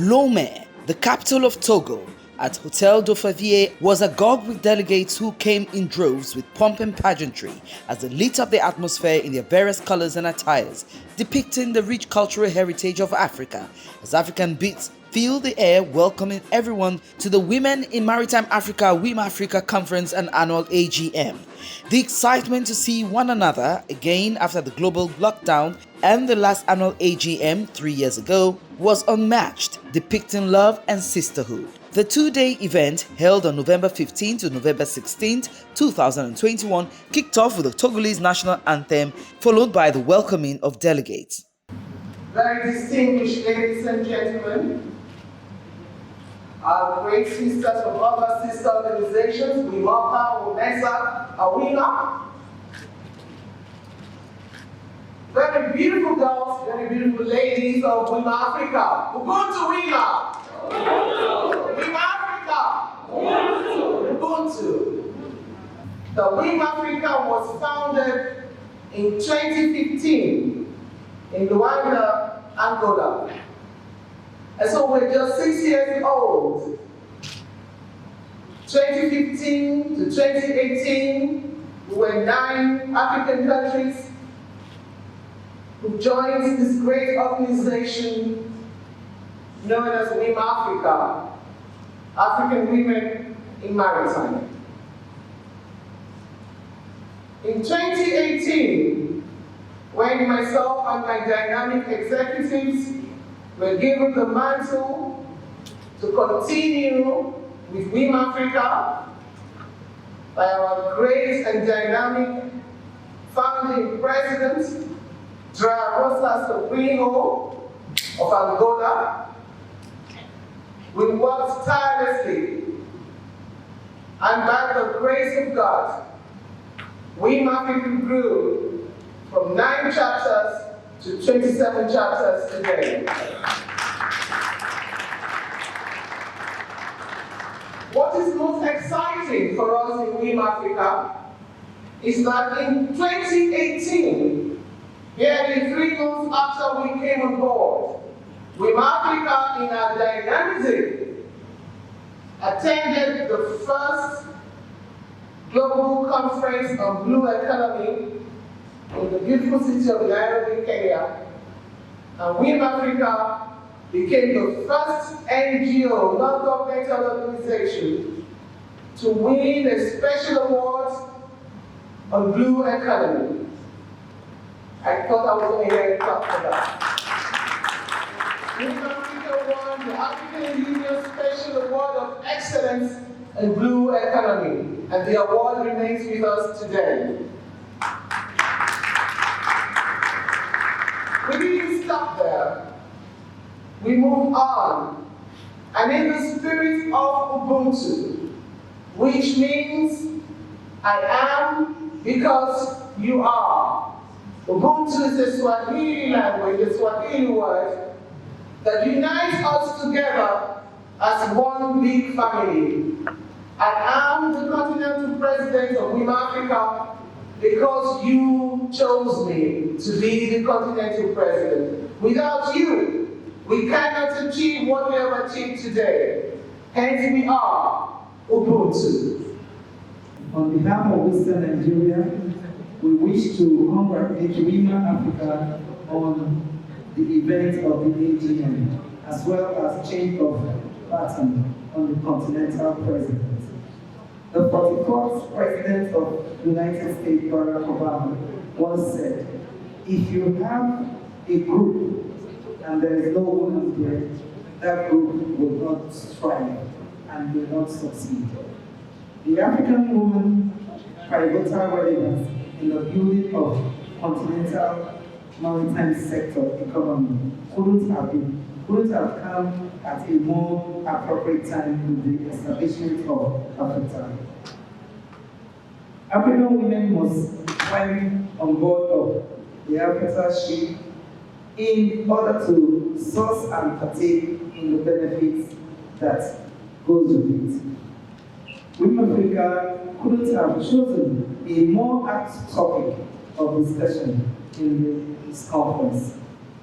Lomé, the capital of Togo, at Hotel d'Offavier was agog with delegates who came in droves with pomp and pageantry as they lit up the atmosphere in their various colors and attires, depicting the rich cultural heritage of Africa, as African beats filled the air welcoming everyone to the Women in Maritime Africa Wimafrica Conference and annual AGM. The excitement to see one another again after the global lockdown and the last annual AGM 3 years ago was unmatched, depicting love and sisterhood. The two-day event, held on November 15 to November 16, 2021, kicked off with the Togolese national anthem, followed by the welcoming of delegates. Very distinguished ladies and gentlemen, our great sisters from other sister organizations, Wimafrica, Wimesa, Awina. Very beautiful girls, very beautiful ladies of Wimafrica. Ubuntu Wima! Wimafrica! Ubuntu! The Wimafrica was founded in 2015 in Luanda, Angola. And so we're just 6 years old. 2015 to 2018, we were 9 African countries who joined this great organization known as Wimafrica, African Women in Maritime. In 2018, when myself and my dynamic executives were given the mantle to continue with Wimafrica by our great and dynamic founding president, Rosa Sobrino of Angola, we worked tirelessly, and by the grace of God, Wimafrica grew from 9 chapters to 27 chapters today. What is most exciting for us in Wimafrica is that in 2018, nearly 3 months after we came on board, Wimafrica in our dynamism attended the first global conference on blue economy in the beautiful city of Nairobi, Kenya. And Wimafrica became the first NGO, non-governmental organization, to win a special award on blue economy. I thought I was going to hear you talk for that. Wimafrica won the African Union Special Award of Excellence in Blue Economy, and the award remains with us today. We didn't stop there. We moved on, and in the spirit of Ubuntu, which means I am because you are. Ubuntu is a Swahili language, a Swahili word that unites us together as one big family. I am the continental president of Wimafrica because you chose me to be the continental president. Without you, we cannot achieve what we have achieved today. Hence we are Ubuntu. On behalf of Western Nigeria, we wish to congratulate Wimafrica on the event of the AGM, as well as change of pattern on the continental president. The 44th President of the United States, Barack Obama, once said, if you have a group and there is no woman's bread, that group will not strive and will not succeed. The African woman pivotal relevance in the building of continental maritime sector economy couldn't have come at a more appropriate time with the establishment of Africa. African women must climb on board of the Africa ship in order to source and partake in the benefits that goes with it. Wimafrica couldn't have chosen a more apt topic of discussion in this conference.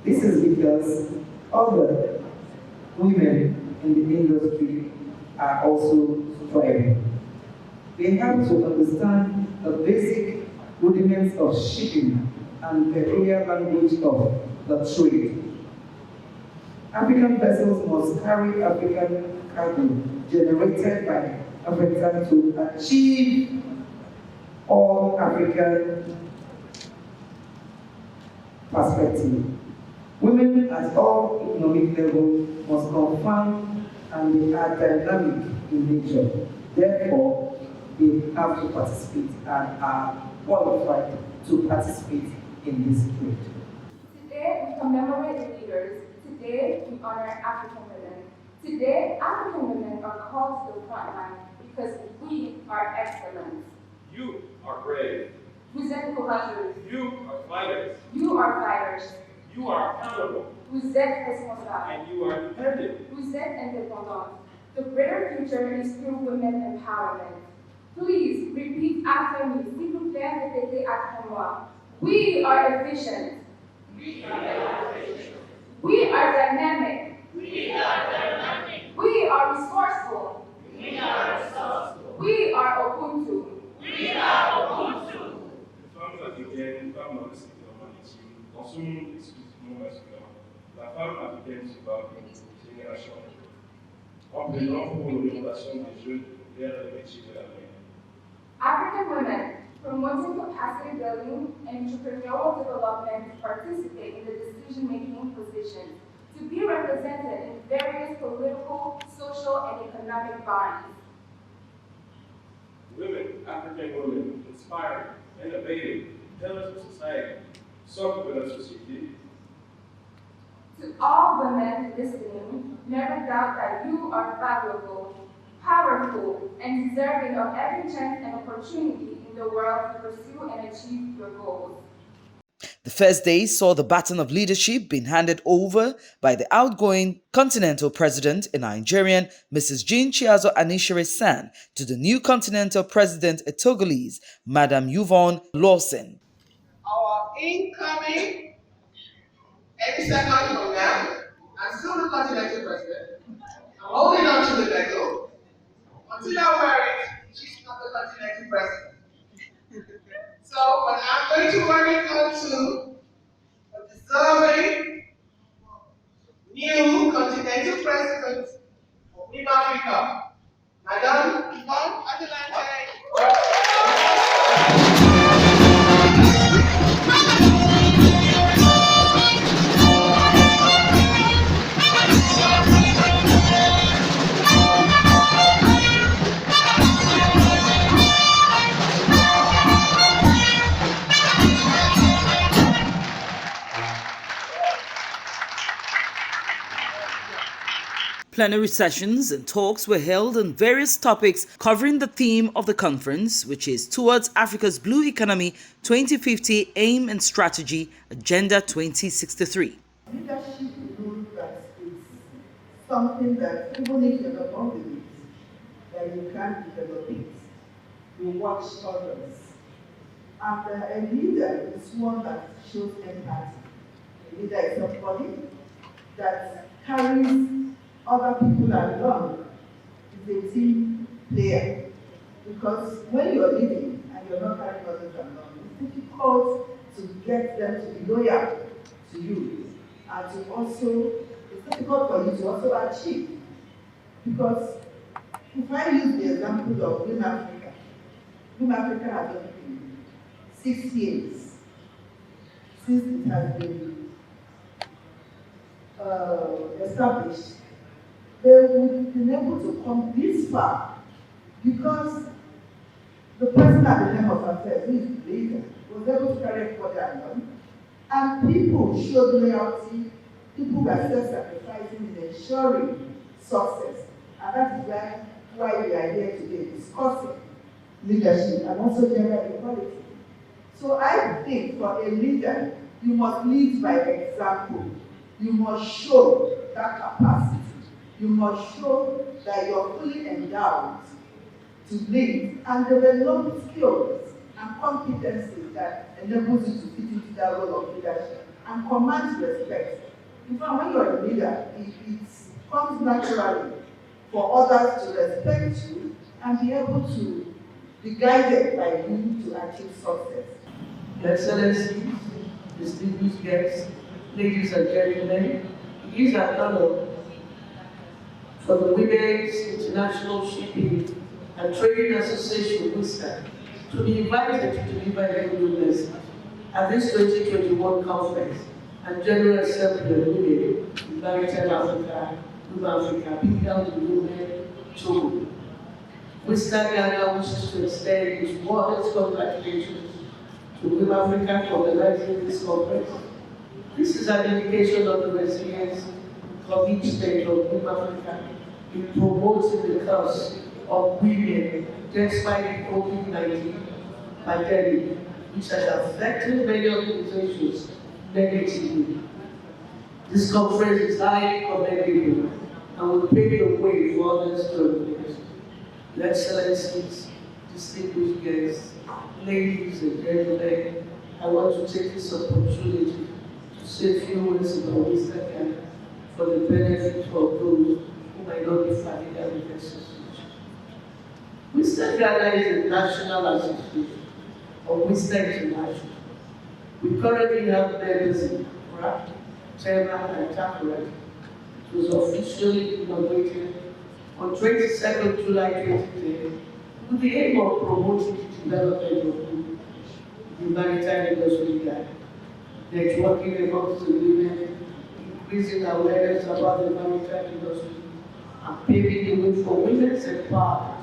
This is because other women in the industry are also thriving. We have to understand the basic rudiments of shipping and peculiar language of the trade. African vessels must carry African cargo generated by Africans to achieve all African perspective. Women at all economic levels must confirm and they are dynamic in nature. Therefore, they have to participate and are qualified to participate in this trade. Today, we commemorate the leaders. Today, we honor African women. Today, African women are called to the front line because we are excellent. You are brave. Vous êtes courageux. You are fighters. You are fighters. You are accountable. Vous êtes responsables. And you are dependent. Vous êtes indépendants. The greater future is through women empowerment. Please repeat after me. S'il vous plaît, répétez après moi. We are efficient. We are efficient. We are dynamic. We are dynamic. We are resourceful. We are resourceful. We are Ubuntu. We are Ubuntu. Les femmes africaines, les femmes dans le secteur maritime, dans ce monde exclusivement masculin, la femme africaine se bat pour une génération en plaidant pour l'orientation des jeunes vers les métiers de l'avenir. African women, promoting capacity building and entrepreneurial development to participate in the decision-making positions, to be represented in various political, social, and economic bodies. Women, African women, inspiring, innovative, pillars of society, socle de la société. To all women listening, never doubt that you are valuable, powerful, and deserving of every chance and opportunity in the world to pursue and achieve your goals. The first day saw the baton of leadership being handed over by the outgoing Continental President in Nigerian, Mrs. Jean Chiazo Anishere-San, to the new Continental President, a Togolese, Madam Yvonne Lawson. Our incoming, any second from now, I'm still the Continental President. I'm holding on to the medal. Until I wear it, she's not the Continental President. So, but I'm going to wear it on to a deserving new Continental President of Wimafrica, Madam Yvonne Adelante. Plenary sessions and talks were held on various topics covering the theme of the conference, which is Towards Africa's Blue Economy 2050 Aim and Strategy, Agenda 2063. Leadership knows that it's something that even if you're not on with it, that you can develop it. You watch others. And a leader is one that shows empathy. A leader is somebody that carries other people along. Is a team player. Because when you're leading and you're not carrying others along, it's difficult to get them to be loyal to you. And to also, it's difficult for you to also achieve. Because if I use the example of Wimafrica, Wimafrica has only been 6 years since it has been established. They would have been able to come this far because the person at the helm of affairs, who is the leader, was able to carry everybody along. And people showed loyalty, people were self-sacrificing in ensuring success. And that is why we are here today discussing leadership and also gender equality. So I think for a leader, you must lead by example. You must show that capacity. You must show that you're fully endowed to lead and develop skills and competencies that enables you to fit into that role of leadership and command respect. In fact, when you're a leader, comes naturally for others to respect you and be able to be guided by you to achieve success. Your Excellencies, distinguished guests, ladies and gentlemen, it is an honor for the Women's International Shipping and Trading Association WISTA to be invited to deliver a good message at this 2021 conference and General Assembly of Women in Maritime Africa, Wimafrica, being held in Lomé, Togo. WISTA Ghana wishes to extend its warmest congratulations to Wimafrica for organizing this conference. This is an indication of the resilience and commitment of Wimafrica in promoting the cause of women despite the COVID-19 pandemic, which has affected many organizations negatively. This conference is highly commendable and will pave the way for others to embrace. Your Excellencies, distinguished guests, ladies and gentlemen, I want to take this opportunity to say a few words about Mr. Ghana for the benefit of those who might not be familiar with the association. Mr. Ghana is a national association of WISTA International. We currently have members in Accra, Tema, and Takoradi. It was officially inaugurated on 22nd July 2010 with the aim of promoting the development of the maritime industry in Ghana, networking amongst the women, increasing awareness about the maritime industry, and paving the way for women's empowerment.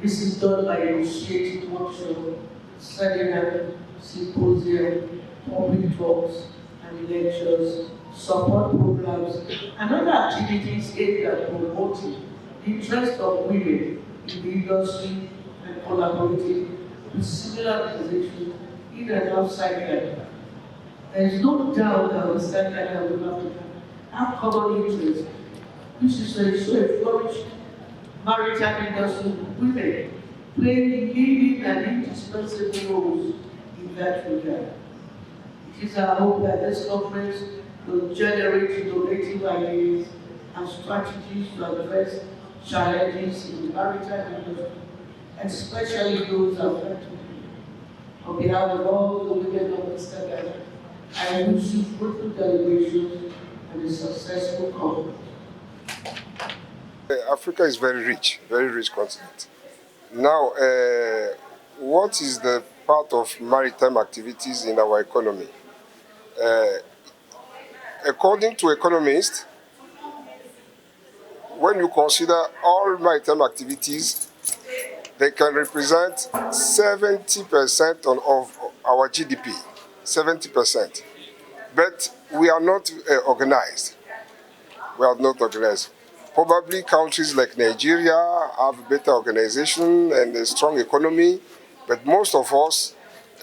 This is done by initiating workshops, seminars, symposium, public talks, and lectures, support programs, and other activities aimed at promoting the interest of women in the industry and collaborating with similar organizations in and outside Ghana. There is no doubt that Western Ghana and Wimafrica have common interests, which is to ensure a flourishing maritime industry with women playing leading and indispensable roles in that regard. It is our hope that this conference will generate innovative ideas and strategies to address challenges in the maritime industry, especially those affected. On behalf of all the women of Mr. Ghana, I wish you fruitful deliberations and a successful conference. Africa is very rich continent. Now, what is the part of maritime activities in our economy? According to economists, when you consider all maritime activities, they can represent 70% of our GDP, 70%. But we are not organized. We are not organized. Probably countries like Nigeria have better organization and a strong economy, but most of us,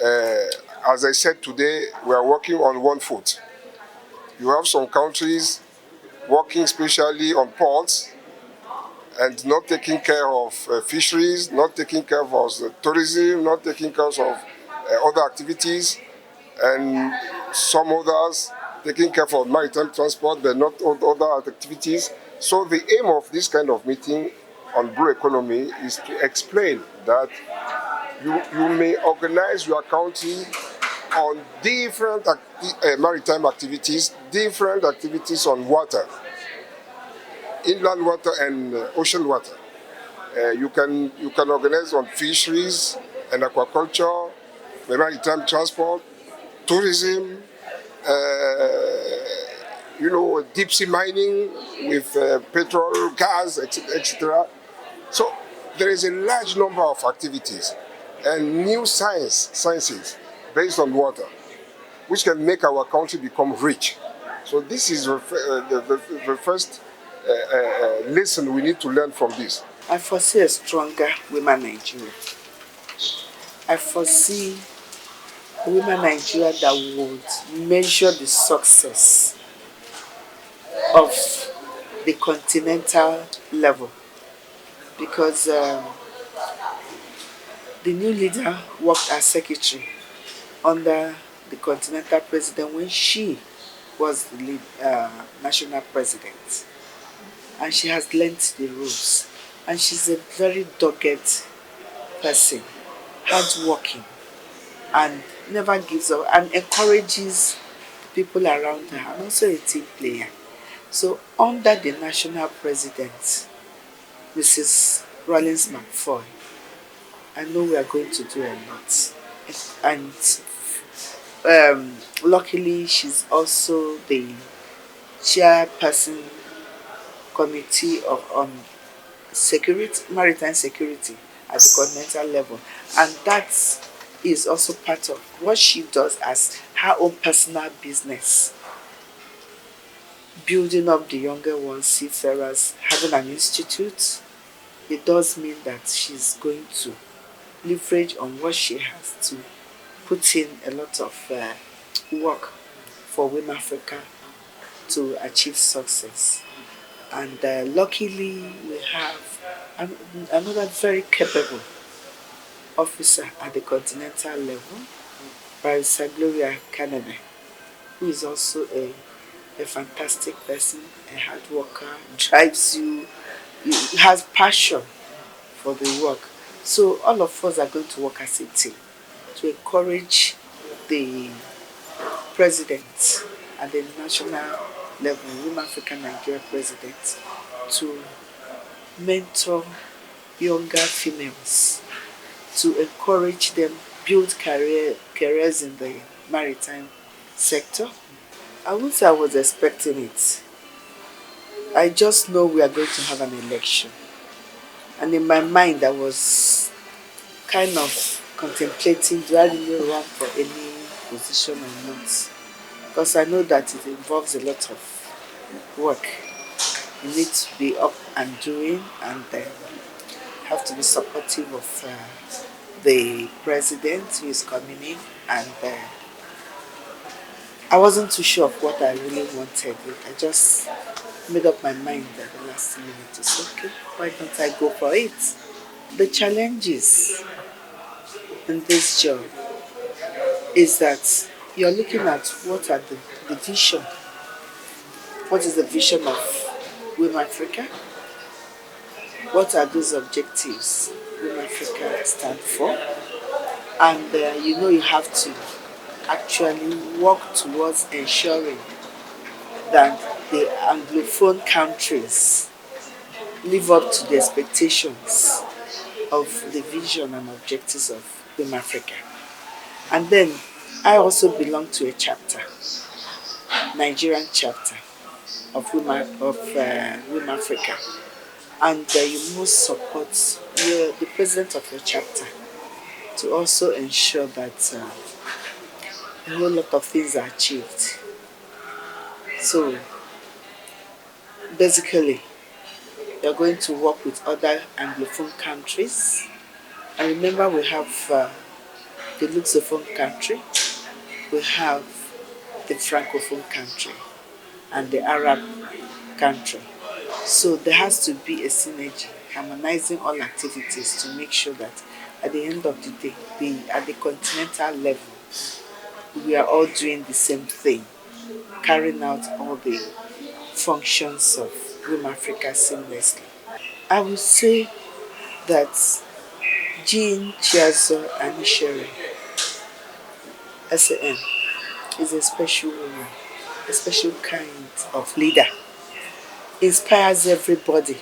as I said today, we are working on one foot. You have some countries working especially on ports and not taking care of fisheries, not taking care of tourism, not taking care of other activities, and some others taking care of maritime transport, but not other activities. So the aim of this kind of meeting on blue economy is to explain that you may organize your country on different maritime activities, different activities on water, inland water and ocean water. You can organize on fisheries and aquaculture, maritime transport, tourism, deep sea mining with petrol, gas, etc. So there is a large number of activities and new sciences based on water, which can make our country become rich. So this is the first lesson we need to learn from this. I foresee a stronger women Nigeria. I foresee a women Nigeria that would measure the success of the continental level, because the new leader worked as secretary under the continental president when she was the national president. and she has learnt the ropes. And she's a very dogged person, hardworking, and never gives up and encourages people around her, and also a team player. So under the national president, Mrs. Rollins McFoy, I know we are going to do a lot. And luckily, she's also the chairperson committee on security, maritime security at the continental level, and that is also part of what she does as her own personal business, building up the younger ones, seafarers, having an institute. It does mean that she's going to leverage on what she has to put in a lot of work for Wimafrica to achieve success. And luckily, we have another very capable officer at the continental level, Barrister Gloria Kaneme, who is also a fantastic person, a hard worker, drives you, he has passion for the work. So all of us are going to work as a team to encourage the president at the national level, Wimafrica Nigeria president, to mentor younger females, to encourage them build careers in the maritime sector. I wouldn't say I was expecting it. I just know we are going to have an election. And in my mind, I was kind of contemplating, do I really run for any position or not? Because I know that it involves a lot of work. You need to be up and doing, and have to be supportive of the president who is coming in. And I wasn't too sure of what I really wanted. I just made up my mind at the last minute to say, okay, why don't I go for it? The challenges in this job is that you're looking at what are the vision. What is the vision of Wimafrica? What are those objectives Wimafrica stand for? And you have to actually work towards ensuring that the Anglophone countries live up to the expectations of the vision and objectives of Wimafrica. And then I also belong to a chapter, Nigerian chapter of Wimafrica. And you must support the president of your chapter to also ensure that a whole lot of things are achieved. So basically, you're going to work with other Anglophone countries. And remember, we have the Lusophone country, we have the Francophone country, and the Arab country. So there has to be a synergy, harmonizing all activities to make sure that at the end of the day, at the continental level, we are all doing the same thing, carrying out all the functions of Wimafrica seamlessly. I would say that Jean Chiazo Anishere, SAN, is a special woman, a special kind of leader. Inspires everybody,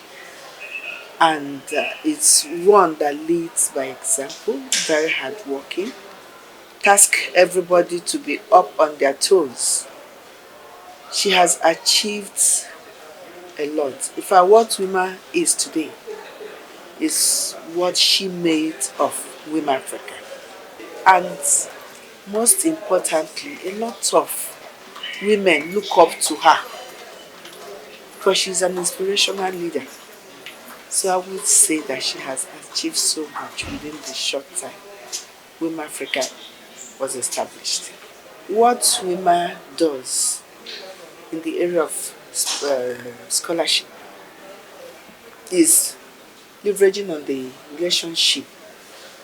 and it's one that leads by example, very hardworking, task everybody to be up on their toes. She has achieved a lot. In fact, what Wima is today is what she made of Wimafrica. And most importantly, a lot of women look up to her because she's an inspirational leader. So I would say that she has achieved so much within the short time Wimafrica was established. What Wima does in the area of scholarship is leveraging on the relationship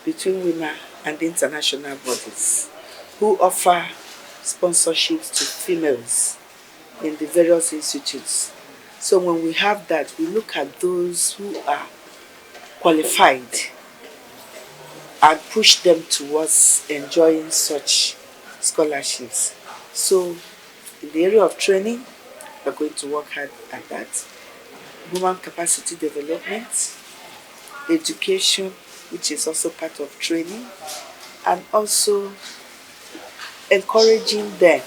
between Wima and the international bodies who offer sponsorships to females in the various institutes So when we have that, we look at those who are qualified and push them towards enjoying such scholarships. So in the area of training, we're going to work hard at that. Human capacity development, education, which is also part of training, and also encouraging them,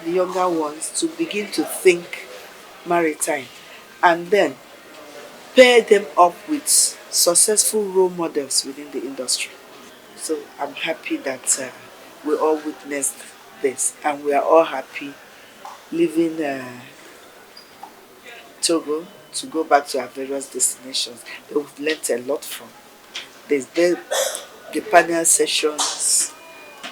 the younger ones, to begin to think maritime, and then pair them up with successful role models within the industry. So I'm happy that we all witnessed this, and we are all happy leaving Togo to go back to our various destinations that we've learnt a lot from. There's the panel sessions,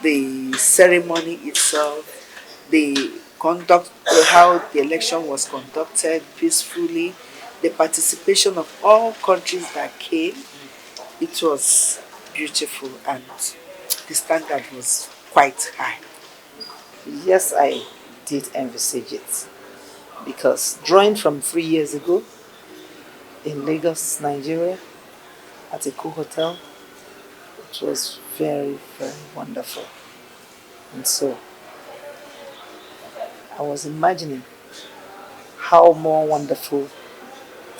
the ceremony itself, the conduct, how the election was conducted peacefully, the participation of all countries that came. It was beautiful, and the standard was quite high. Yes, I did envisage it because drawing from 3 years ago in Lagos, Nigeria, at a cool hotel, it was very, very wonderful. And so I was imagining how more wonderful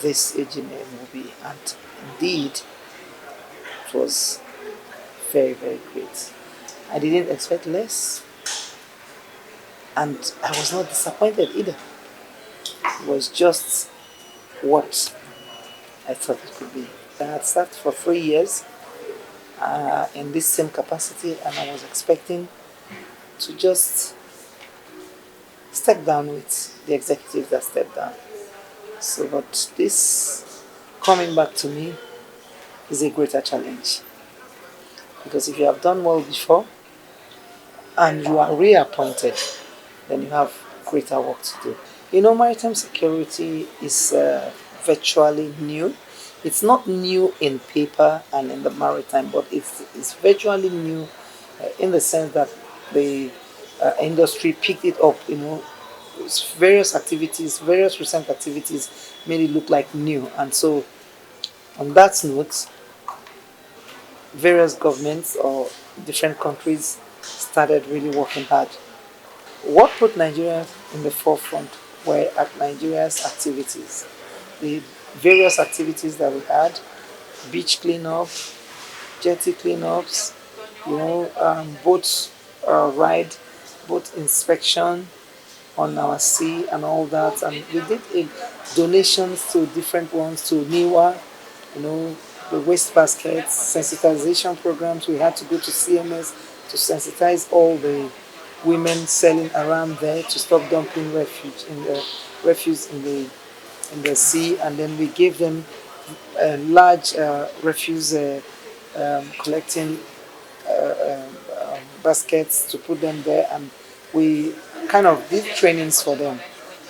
this AGM will be. And indeed, it was very, very great. I didn't expect less, and I was not disappointed either. It was just what I thought it could be. I had served for 3 years in this same capacity, and I was expecting to just step down with the executives that stepped down. So, but this coming back to me is a greater challenge, because if you have done well before and you are reappointed, then you have greater work to do. You know, maritime security is virtually new. It's not new in paper and in the maritime, but it's virtually new in the sense that the industry picked it up. You know, various activities, various recent activities made it look like new. And so, on that note, various governments or different countries started really working hard. What put Nigeria in the forefront were at Nigeria's activities. The various activities that we had, beach cleanup, jetty cleanups, boat ride, boat inspection on our sea and all that. And we did donations to different ones, to NIWA, the waste baskets, sensitization programs. We had to go to CMS to sensitize all the women selling around there to stop dumping refuse in the sea, and then we gave them large refuse collecting baskets to put them there, and we kind of did trainings for them.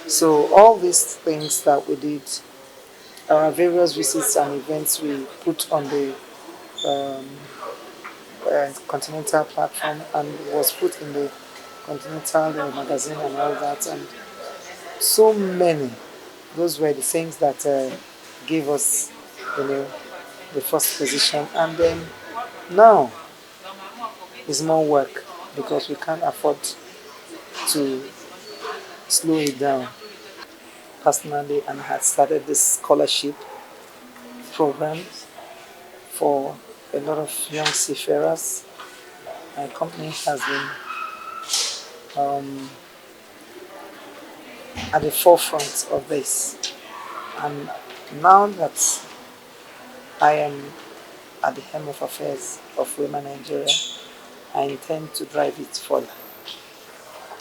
So all these things that we did, our various visits and events we put on the Continental platform, and was put in the Continental magazine and all that, and so many. Those were the things that gave us, the first position. And then now is more work because we can't afford to slow it down. Personally, and had started this scholarship program for a lot of young seafarers. My company has been at the forefront of this, and now that I am at the helm of affairs of Women Nigeria, I intend to drive it further.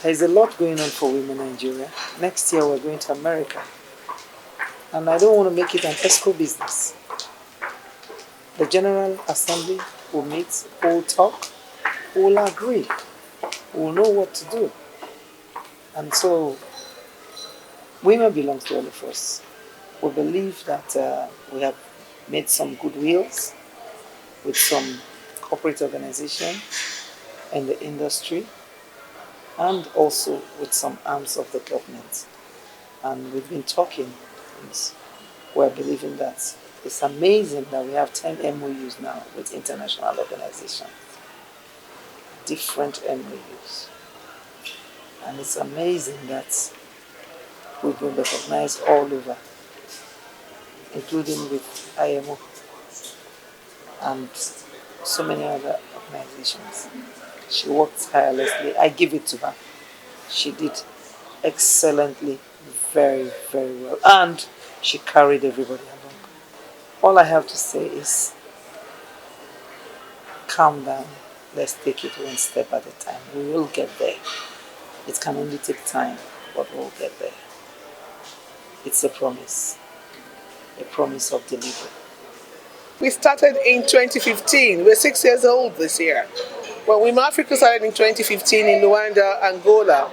There is a lot going on for Women Nigeria. Next year we're going to America, and I don't want to make it an ESCO business. The General Assembly will meet, will talk, will agree, will know what to do. And so, women belong to all of us. We believe that we have made some goodwills with some corporate organization in the industry, and also with some arms of the government. and we've been talking, and we're believing that it's amazing that we have 10 MOUs now with international organizations, different MOUs. And it's amazing that we've been recognized all over, including with IMO and so many other organizations. She worked tirelessly. I give it to her. She did excellently, very, very well. And she carried everybody along. All I have to say is calm down. Let's take it one step at a time. We will get there. It can only take time, but we'll get there. It's a promise of delivery. We started in 2015. We're 6 years old this year. Well, Wimafrica started in 2015 in Luanda, Angola,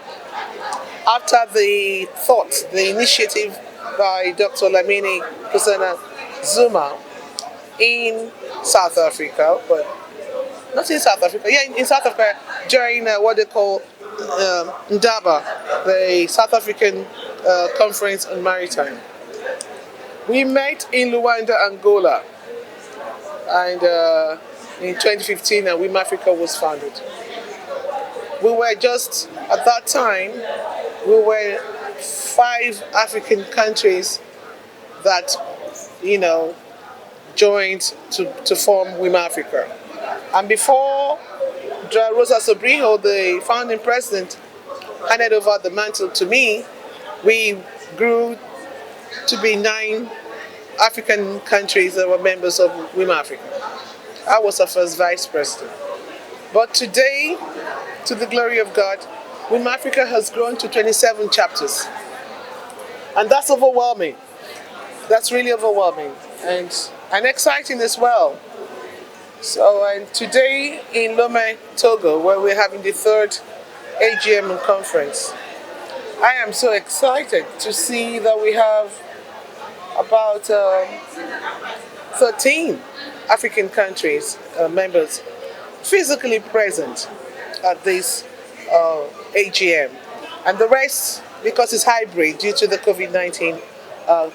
after the initiative by Dr. Lamini Kusana Zuma in South Africa, but not in South Africa, in South Africa during what they call Ndaba, the South African Conference on Maritime. We met in Luanda, Angola, and in 2015, and Wimafrica was founded. We were just, at that time, we were 5 African countries that, joined to form Wimafrica. And before Rosa Sobrinho, the founding president, handed over the mantle to me, we grew to be 9 African countries that were members of Wimafrica. I was the first vice president. But today, to the glory of God, Wimafrica has grown to 27 chapters. And that's overwhelming. That's really overwhelming and exciting as well. So, and today in Lomé, Togo, where we're having the 3rd AGM and conference, I am so excited to see that we have about 13 African countries, members, physically present at this AGM. And the rest, because it's hybrid due to the COVID-19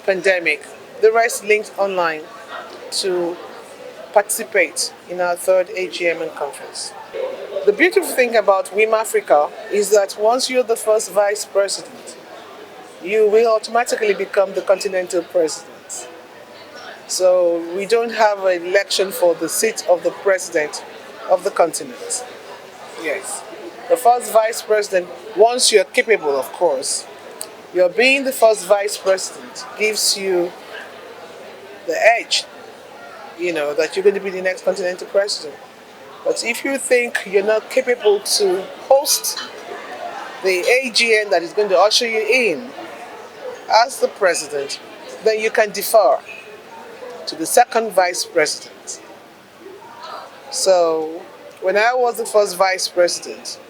pandemic, the rest linked online to participate in our 3rd AGM and conference. The beautiful thing about Wimafrica is that once you're the first vice president, you will automatically become the continental president. So we don't have an election for the seat of the president of the continent. Yes. The first vice president, once you're capable, of course, your being the first vice president gives you the edge, that you're going to be the next continental president. But if you think you're not capable to host the AGM that is going to usher you in as the president, then you can defer to the second vice president. So when I was the first vice president,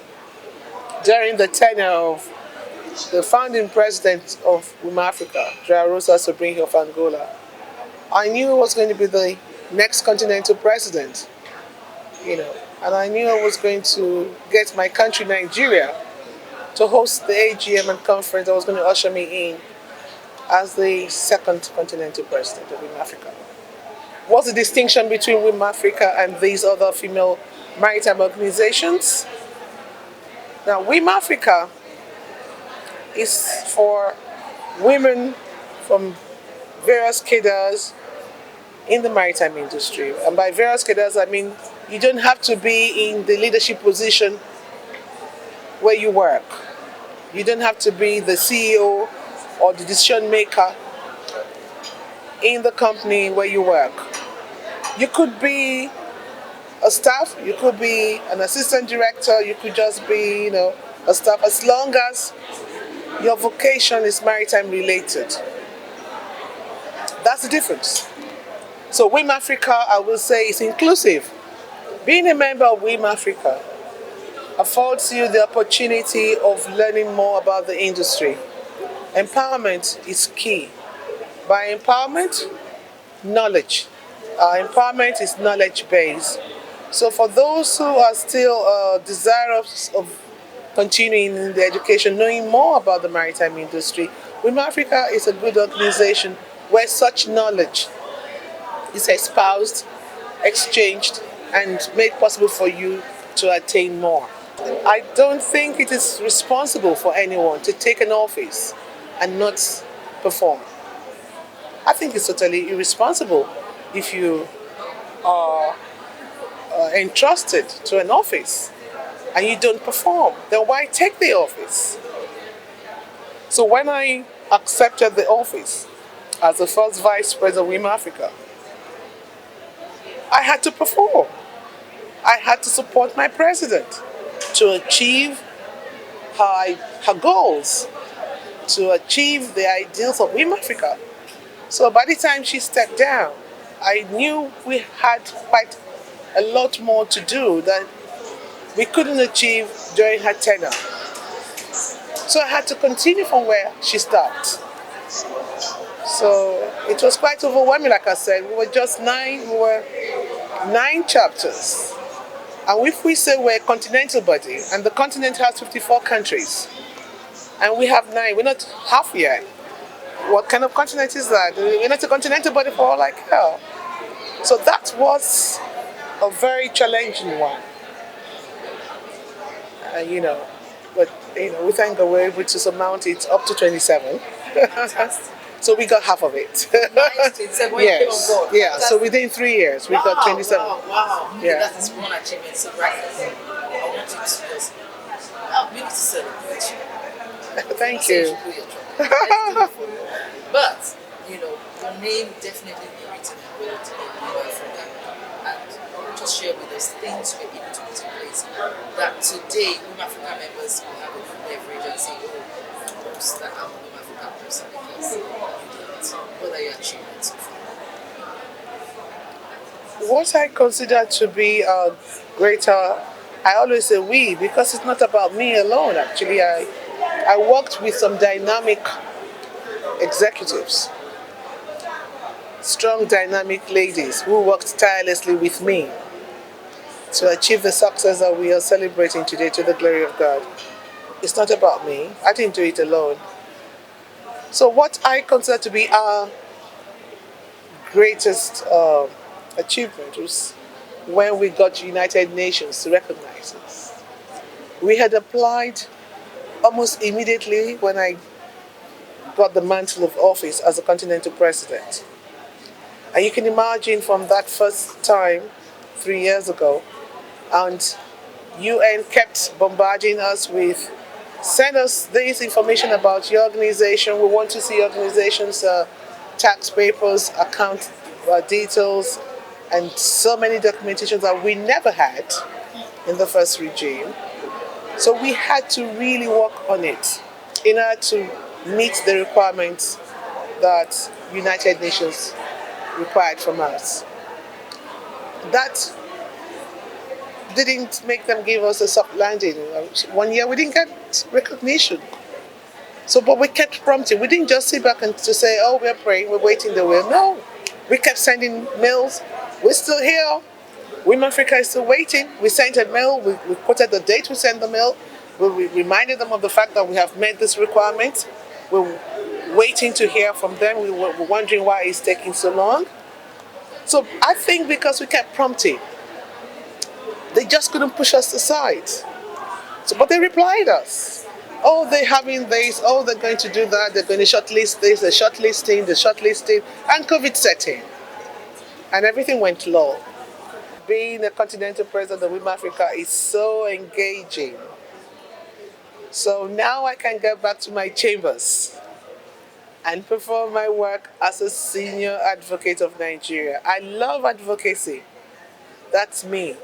during the tenure of the founding president of Wimafrica, Rosa Sobrinho of Angola, I knew I was going to be the next continental president, and I knew I was going to get my country, Nigeria, to host the AGM and conference that was going to usher me in as the second continental president of Wimafrica. What's the distinction between Wimafrica and these other female maritime organizations? Now, Wimafrica is for women from various cadres in the maritime industry. And by various cadres, I mean you don't have to be in the leadership position where you work. You don't have to be the CEO or the decision maker in the company where you work. You could be a staff, you could be an assistant director, you could just be, a staff, as long as your vocation is maritime related. That's the difference. So Wimafrica, I will say, is inclusive. Being a member of Wimafrica affords you the opportunity of learning more about the industry. Empowerment is key. By empowerment, knowledge. Empowerment is knowledge-based. So for those who are still desirous of continuing in the education, knowing more about the maritime industry, Wimafrica is a good organization where such knowledge is espoused, exchanged, and made possible for you to attain more. I don't think it is responsible for anyone to take an office and not perform. I think it's totally irresponsible if you are entrusted to an office and you don't perform. Then why take the office? So when I accepted the office as the first vice president of Wimafrica, I had to perform. I had to support my president to achieve her goals, to achieve the ideals of Wimafrica. So by the time she stepped down, I knew we had quite a lot more to do that we couldn't achieve during her tenure. So I had to continue from where she stopped. So it was quite overwhelming, like I said. We were just 9 chapters. And if we say we're a continental body, and the continent has 54 countries, and we have 9, we're not half yet. What kind of continent is that? We're not a continental body for all like hell. So that was a very challenging one. But we thank God we're able to surmount it up to 27. So we got half of it. Yes. Yeah, so within 3 years, we got 27. Wow. Yeah. That is one achievement. So right now, I want you to just, we need to celebrate you. Thank you. But, your name definitely be written in gold in Wimafrica. And just share with us things we're able to put in place that today Wimafrica members will have a good leverage and say, oh, that I'm a Wimafrica person because you did. What are your achievements so far? What I consider to be a greater, I always say we, because it's not about me alone actually. I worked with some dynamic executives, strong dynamic ladies who worked tirelessly with me to achieve the success that we are celebrating today to the glory of God. It's not about me. I didn't do it alone. So what I consider to be our greatest achievement was when we got United Nations to recognize us. We had applied almost immediately when I got the mantle of office as a continental president. And you can imagine from that first time, 3 years ago, and UN kept bombarding us with, send us this information about your organization. We want to see your organization's tax papers, account details, and so many documentations that we never had in the first regime. So we had to really work on it in order to meet the requirements that United Nations required from us. That didn't make them give us a soft landing. 1 year we didn't get recognition. So, but we kept prompting. We didn't just sit back and to say, oh, we're praying, we're waiting the will. No, we kept sending mails. We're still here. Wimafrica is still waiting. We sent a mail. We quoted the date we sent the mail. We reminded them of the fact that we have met this requirement. We're waiting to hear from them. We were wondering why it's taking so long. So I think because we kept prompting, they just couldn't push us aside. So, but they replied us. Oh, they're having this. Oh, they're going to do that. They're going to shortlist this. The shortlisting, and COVID set in. And everything went low. Being a continental president of Wimafrica is so engaging. So now I can get back to my chambers and perform my work as a senior advocate of Nigeria. I love advocacy. That's me.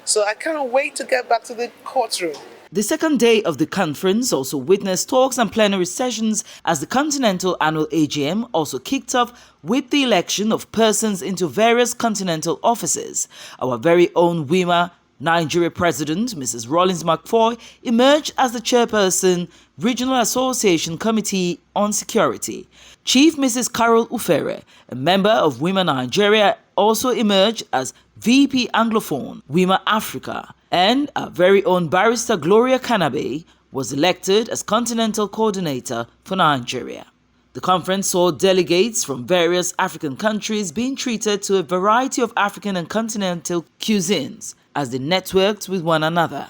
So I can't wait to get back to the courtroom. The second day of the conference also witnessed talks and plenary sessions as the Continental Annual AGM also kicked off with the election of persons into various continental offices. Our very own WIMA Nigeria President, Mrs. Rollins McFoy, emerged as the chairperson, Regional Association Committee on Security. Chief Mrs. Carol Ufere, a member of WIMA Nigeria, also emerged as VP Anglophone, Wimafrica, and our very own barrister Gloria Kanabe was elected as Continental Coordinator for Nigeria. The conference saw delegates from various African countries being treated to a variety of African and continental cuisines as they networked with one another.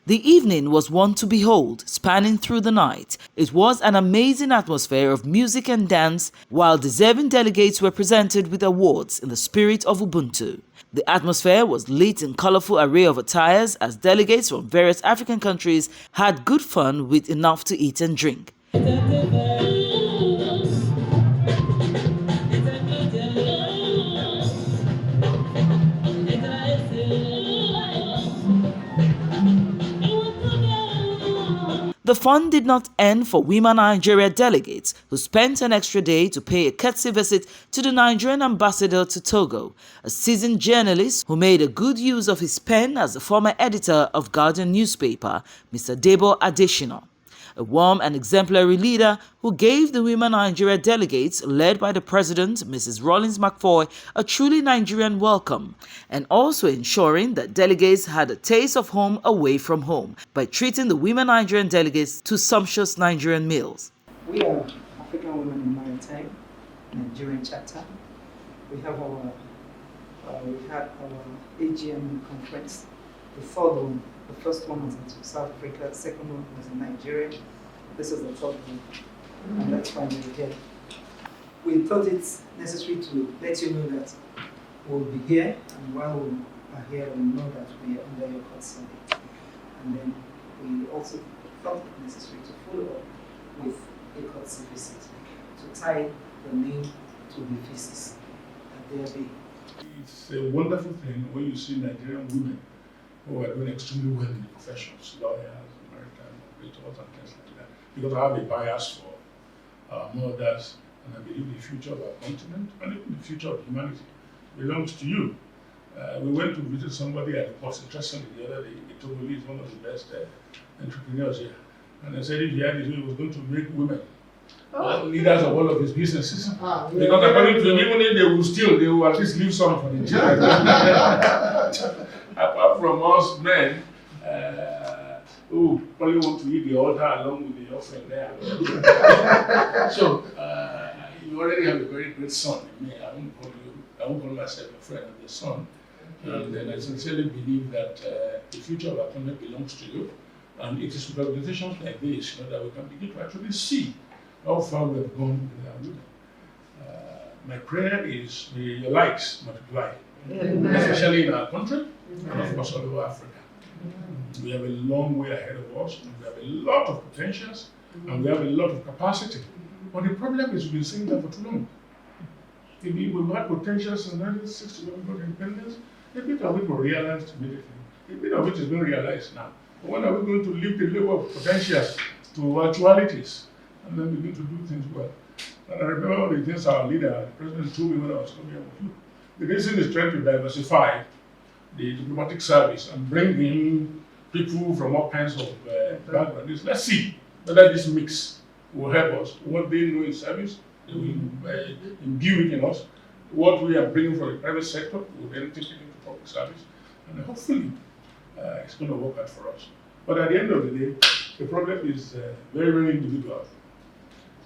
The evening was one to behold, spanning through the night. It was an amazing atmosphere of music and dance, while deserving delegates were presented with awards in the spirit of Ubuntu. The atmosphere was lit in colorful array of attires as delegates from various African countries had good fun with enough to eat and drink. The fun did not end for Women Nigeria delegates who spent an extra day to pay a courtesy visit to the Nigerian ambassador to Togo, a seasoned journalist who made a good use of his pen as the former editor of Guardian newspaper, Mr. Debo Adesina. A warm and exemplary leader who gave the Women Nigeria delegates, led by the president, Mrs. Rollins McFoy, a truly Nigerian welcome, and also ensuring that delegates had a taste of home away from home by treating the Women Nigerian delegates to sumptuous Nigerian meals. We are African Women in Maritime, Nigerian chapter. We had our AGM conference, the third one. The first one was in South Africa, the second one was in Nigeria. This is the third one, and that's why we're here. We thought it's necessary to let you know that we'll be here, and while we are here, we know that we are under your courtesy. And then we also felt it necessary to follow up with a courtesy visit to tie the name to the faces that there be. It's a wonderful thing when you see Nigerian women who are doing extremely well in the professions, lawyers, maritime operators, and things like that. Because I have a bias for our mothers, and I believe the future of our continent, and even the future of humanity, belongs to you. We went to visit somebody at the port, interestingly, the other day. He told me he's one of the best entrepreneurs here. And I said if he had his way, he was going to make women leaders of all of his businesses. Because according to him, even if they will steal, they will at least leave some for the children. Apart from us men, who probably want to eat the altar along with the offering there. So, you already have a very great son in me. I won't call myself a friend, I'm your son. And then I sincerely believe that the future of our country belongs to you. And it is with organizations like this that we can begin to actually see how far we have gone with our women. My prayer is may your lights multiply, especially in our country, and of course all over Africa. We have a long way ahead of us, and we have a lot of potentials, and we have a lot of capacity. But the problem is we've been saying that for too long. We've had potentials since 1960 when we got independence. A bit of it was realized immediately. A bit of it is being realized now. But when are we going to lift the level of potentials to actualities and then begin to do things well? And I remember one of the things our leader, the president, told me when I was coming here with you. The reason is trying to diversify the diplomatic service and bring in people from all kinds of backgrounds. Let's see whether this mix will help us. What they know in service, they will imbue it in us. What we are bringing from the private sector, we'll then take it into public service. And hopefully, it's going to work out for us. But at the end of the day, the problem is very, very individual.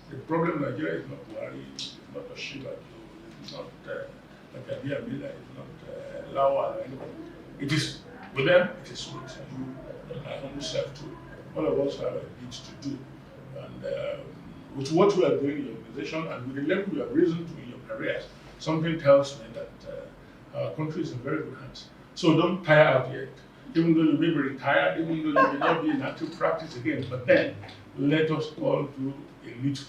The problem in Nigeria is not Buhari, it's not Oshiba, it's not like Abiy Ahmed, it's not Lawa or anybody. It is, with them, it is with you and my own self too. All of us have a bit to do. And with what we are doing in your organization and with the level you have risen to in your careers, something tells me that our country is in very good hands. So don't tire out yet. even though you may be retired, even though you may not be in active practice again, but then let us all do a little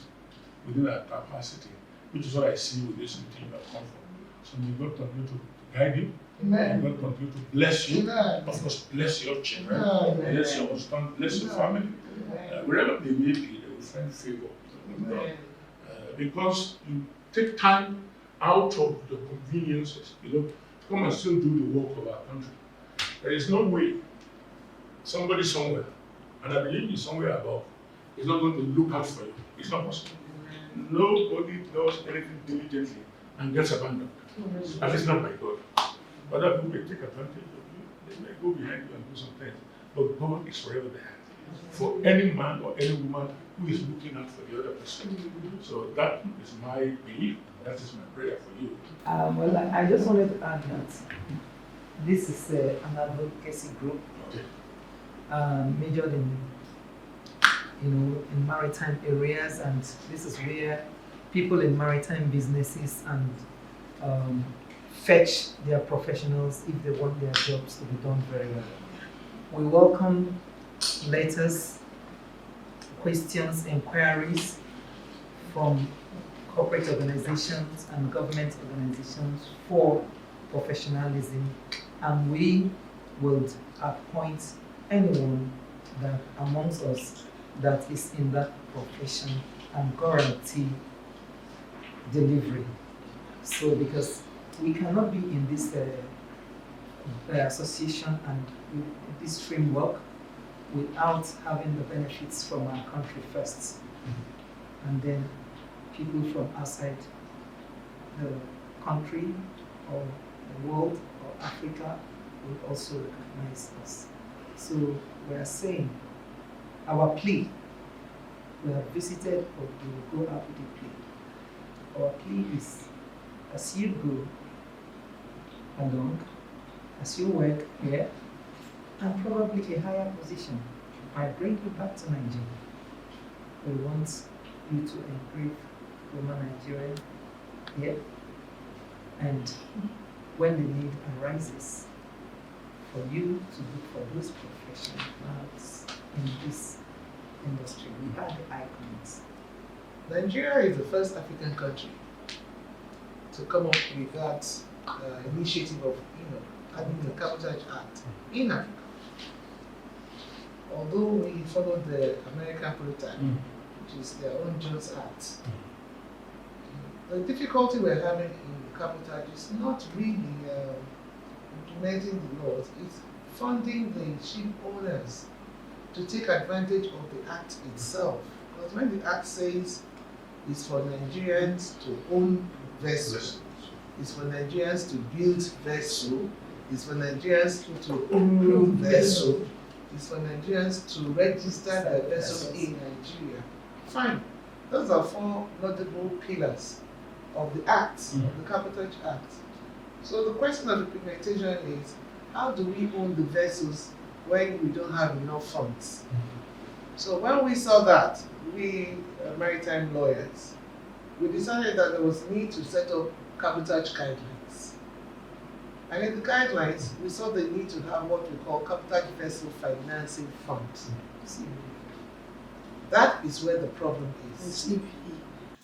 within our capacity, which is what I see with this meeting you have come from. So may God continue to guide you. Amen. May God continue to bless you. Amen. Of course, bless your children, Amen. bless your husband, bless your family. Wherever they may be, they will find favor with God. Because you take time out of the conveniences, to come and still do the work of our country. There is no way somebody somewhere, and I believe he's somewhere above, is not going to look out for you. It's not possible. Nobody does anything diligently and gets abandoned. At least not by God. Other people may take advantage of you, they may go behind you and do some things, but God is forever there. For any man or any woman who is looking out for the other person. So that is my belief, that is my prayer for you. Well, I just wanted to add that this is an advocacy group majored in maritime areas, and this is where people in maritime businesses and fetch their professionals if they want their jobs to be done very well. We welcome letters, questions, inquiries from corporate organizations and government organizations for professionalism, and we would appoint anyone that amongst us that is in that profession and guarantee delivery. So because we cannot be in this association and this framework without having the benefits from our country first, and then people from outside the country or the world or Africa will also recognize us. So we are saying our plea, we have visited, but we will go out with a plea. Our plea is, as you go along, as you work here, and probably a higher position, I bring you back to Nigeria. We want you to engrave Woman Nigeria here, and when the need arises for you to look for those professionals in this industry, we have the icons. Nigeria is the first African country to come up with that initiative of having the Cabotage Act in Africa. Although we followed the American prototype, which is their own Jones Act, the difficulty we're having in Cabotage is not really implementing the laws, it's funding the ship owners to take advantage of the Act itself. Because when the Act says it's for Nigerians to own vessels, it's for Nigerians to build vessel, it's for Nigerians to own vessel, it's for Nigerians to register their vessel in Nigeria. Fine. Those are four notable pillars of the Act, of the Cabotage Act. So the question of implementation is, how do we own the vessels when we don't have enough funds? So when we saw that, we maritime lawyers, we decided that there was a need to set up cabotage guidelines. And in the guidelines, we saw the need to have what we call cabotage vessel financing funds. That is where the problem is.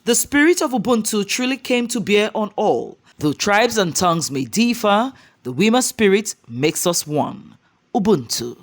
The spirit of Ubuntu truly came to bear on all. Though tribes and tongues may differ, the Wima spirit makes us one. Ubuntu.